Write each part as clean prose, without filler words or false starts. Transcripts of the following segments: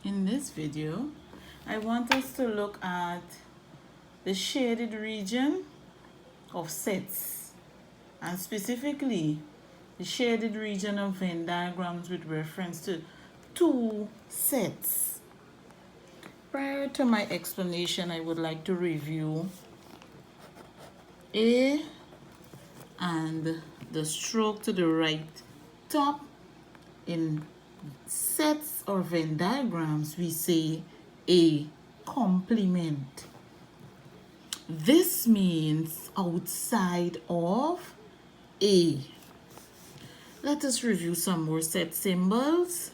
In this video, I want us to look at the shaded region of sets, and specifically the shaded region of Venn diagrams with reference to two sets. Prior to my explanation, I would like to review A and the stroke to the right top. In sets or Venn diagrams, we say a complement. This means outside of A. Let us review some more set symbols.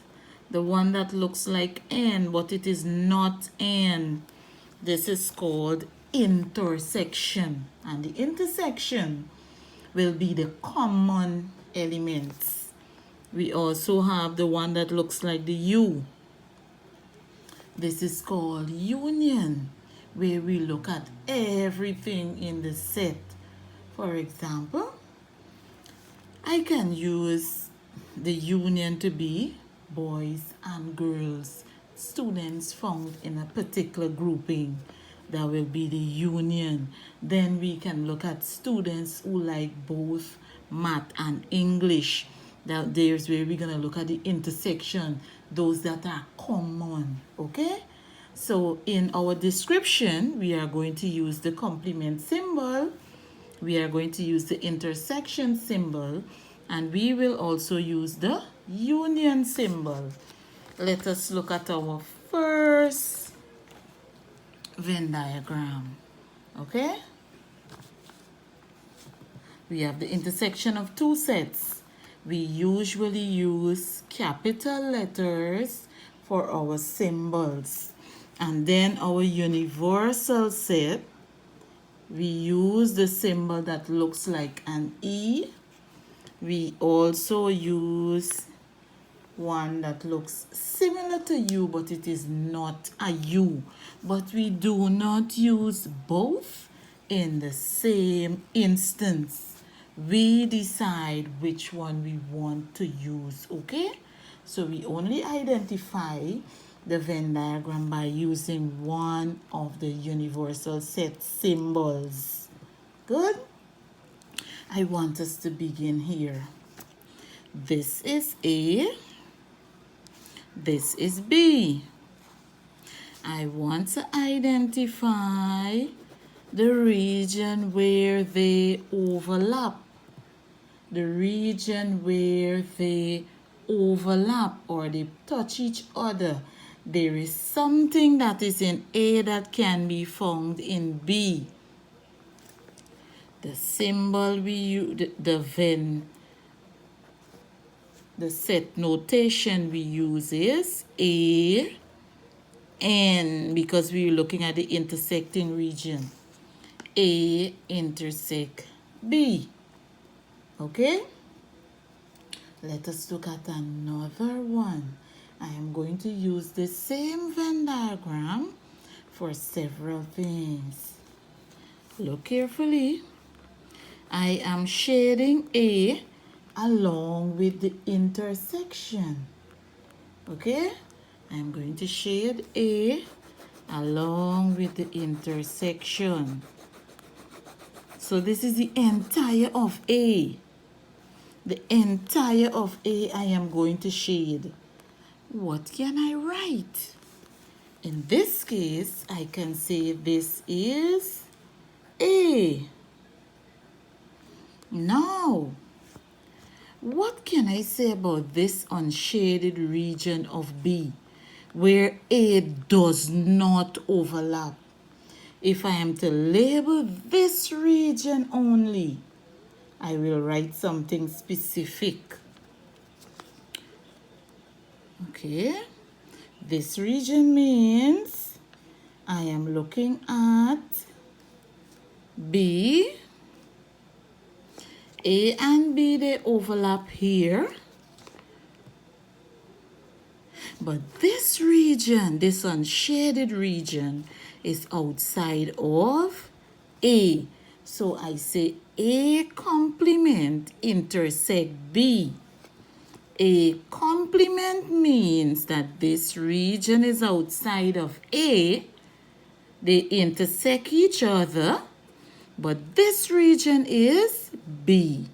The one that looks like N, but it is not N. This is called intersection. And the intersection will be the common elements. We also have the one that looks like the U. This is called union, where we look at everything in the set. For example, I can use the union to be boys and girls, students found in a particular grouping. That will be the union. Then we can look at students who like both math and English. That there's where we're going to look at the intersection, those that are common, okay? So in our description, we are going to use the complement symbol, we are going to use the intersection symbol, and we will also use the union symbol. Let us look at our first Venn diagram, okay? We have the intersection of two sets. We usually use capital letters for our symbols. And then our universal set, we use the symbol that looks like an E. We also use one that looks similar to U, but it is not a U. But we do not use both in the same instance. We decide which one we want to use, okay? So we only identify the Venn diagram by using one of the universal set symbols. Good? I want us to begin here. This is A. This is B. I want to identify the region where they overlap. The region where they overlap or they touch each other. There is something that is in A that can be found in B. The symbol we use, the Venn, the set notation we use is A, N, because we're looking at the intersecting region. A intersect B. Okay? Let us look at another one. I am going to use the same Venn diagram for several things. Look carefully. I am shading A along with the intersection. Okay? I'm going to shade A along with the intersection. So this is the entire of A. The entire of A I am going to shade. What can I write? In this case, I can say this is A. Now, what can I say about this unshaded region of B, where A does not overlap? If I am to label this region only, I will write something specific. Okay, this region means I am looking at B. A and B, they overlap here. But this region, this unshaded region, is outside of A. So I say A complement intersect B. A complement means that this region is outside of A. They intersect each other, but this region is B.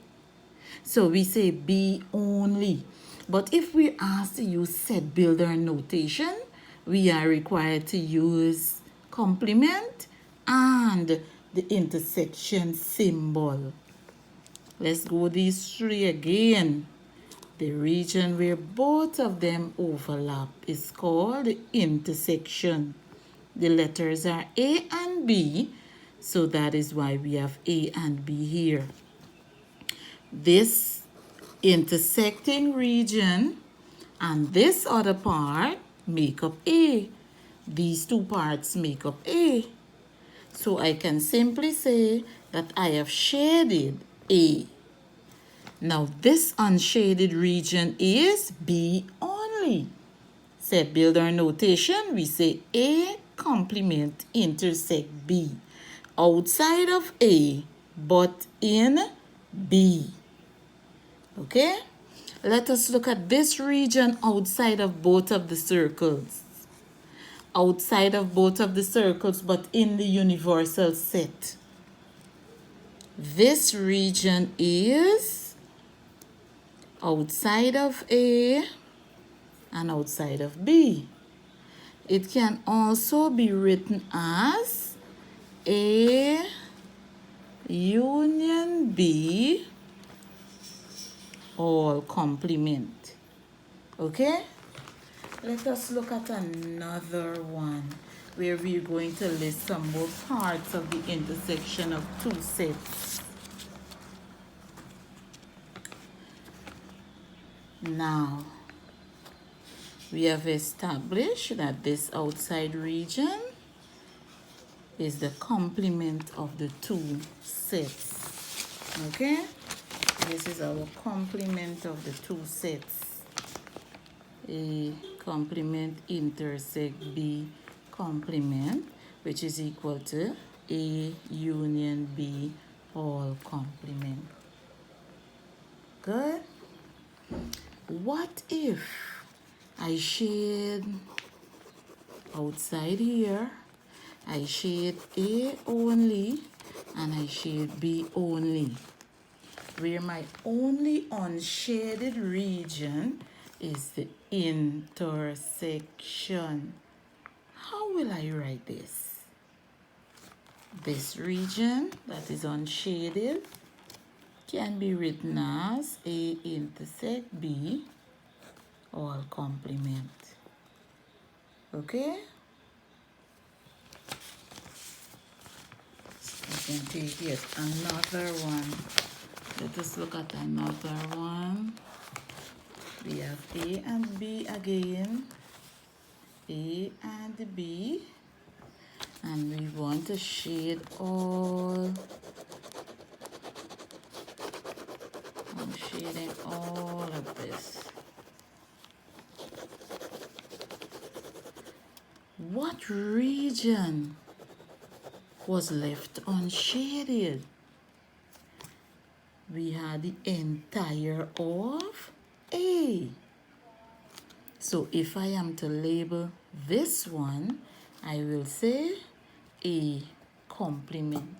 So we say B only. But if we ask to use set builder notation, we are required to use complement and the intersection symbol. Let's go these three again. The region where both of them overlap is called the intersection. The letters are A and B, so that is why we have A and B here. This intersecting region and this other part make up A. These two parts make up A. So I can simply say that I have shaded A. Now this unshaded region is B only. Set builder notation, we say A complement intersect B. Outside of A, but in B. Okay? Let us look at this region outside of both of the circles. Outside of both of the circles, but in the universal set. This region is outside of A and outside of B. It can also be written as A union B all complement. Okay? Let us look at another one where we're going to list some more parts of the intersection of two sets. Now, we have established that this outside region is the complement of the two sets. Okay? This is our complement of the two sets. A complement intersect B complement, which is equal to A union B all complement. Good? What if I shade outside here, I shade A only and I shade B only, where my only unshaded region is the intersection? How will I write this? This region that is unshaded can be written as A intersect B all complement. Okay? I can take yet another one. Let us look at another one. We have A and B again. A and B. And we want to shade all. I'm shading all of this. What region was left unshaded? We had the entire of A. So if I am to label this one, I will say A complement.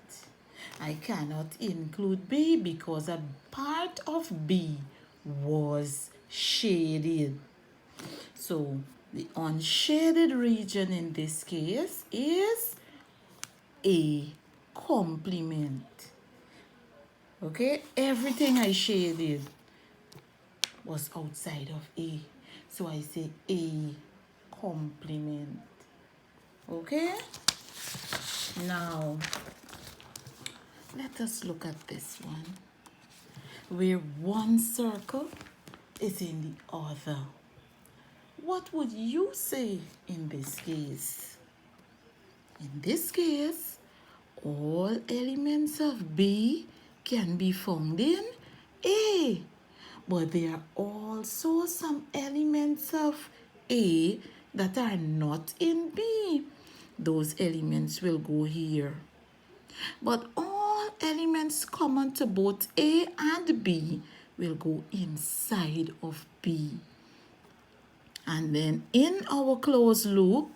I cannot include B because a part of B was shaded. So the unshaded region in this case is A complement. Okay, everything I shaded was outside of A. So I say A complement. Okay? Now, let us look at this one, where one circle is in the other. What would you say in this case? In this case, all elements of B can be found in A. But there are also some elements of A that are not in B. Those elements will go here. But all elements common to both A and B will go inside of B. And then in our closed loop,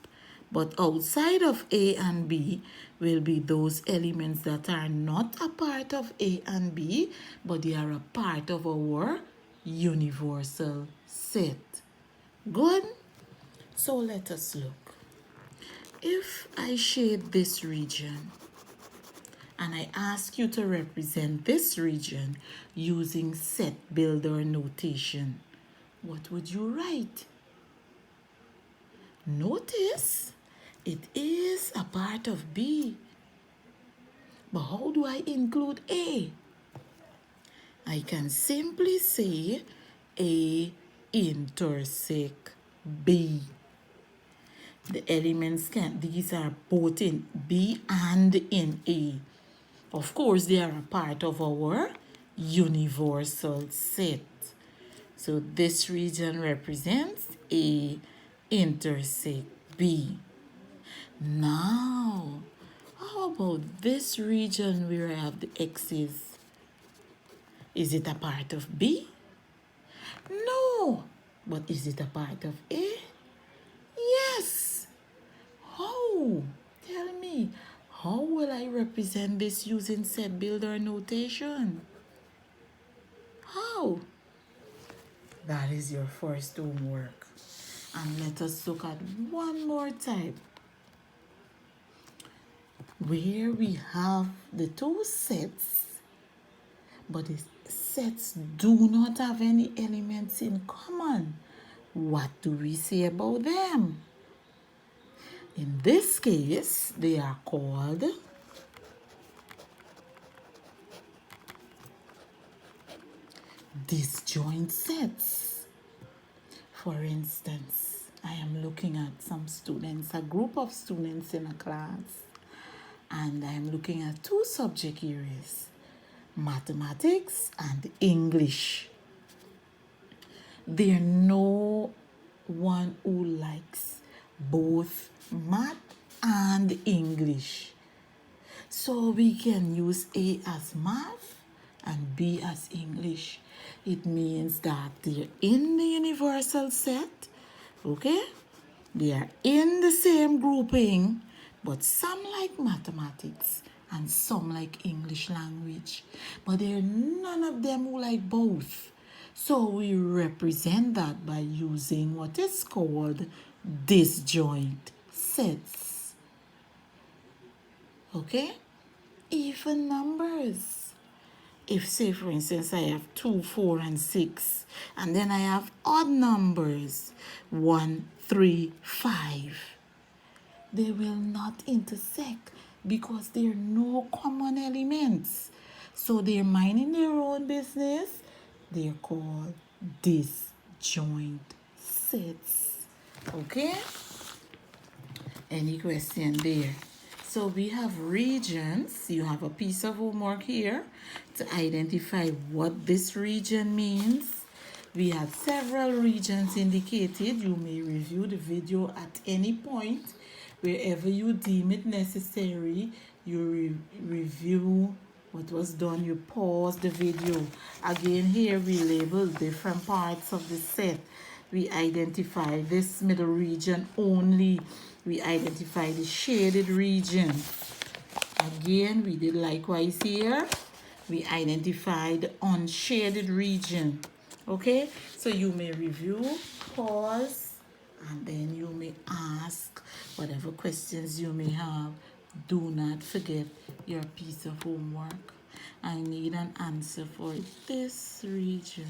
but outside of A and B, will be those elements that are not a part of A and B, but they are a part of our universal set. Good? So let us look. If I shade this region, and I ask you to represent this region using set builder notation, what would you write? Notice it is a part of B. But how do I include A? I can simply say A intersect B. The elements these are both in B and in A. Of course, they are a part of our universal set. So this region represents A intersect B. Now, how about this region where I have the x's? Is it a part of B? No. But is it a part of A? Yes. How? Tell me. How will I represent this using set builder notation? How? That is your first homework. And let us look at one more type where we have the two sets, but the sets do not have any elements in common. What do we say about them? In this case, they are called disjoint sets. For instance, I am looking at some students, a group of students in a class, and I am looking at two subject areas, mathematics and English. There's no one who likes both math and English. So we can use A as math and B as English. It means that they're in the universal set, okay? They are in the same grouping, but some like mathematics and some like English language. But there are none of them who like both. So we represent that by using what is called disjoint sets. Okay? Even numbers. If, say, for instance, I have 2, 4, and 6, and then I have odd numbers, 1, 3, 5, they will not intersect because there are no common elements. So they're minding their own business. They're called disjoint sets. Okay? Any question there? So we have regions. You have a piece of homework here to identify what this region means. We have several regions indicated. You may review the video at any point. Wherever you deem it necessary, you review what was done. You pause the video. Again, here we label different parts of the set. We identify this middle region only. We identify the shaded region. Again, we did likewise here. We identify the unshaded region. Okay, so you may review, pause, and then you may ask whatever questions you may have. Do not forget your piece of homework. I need an answer for this region.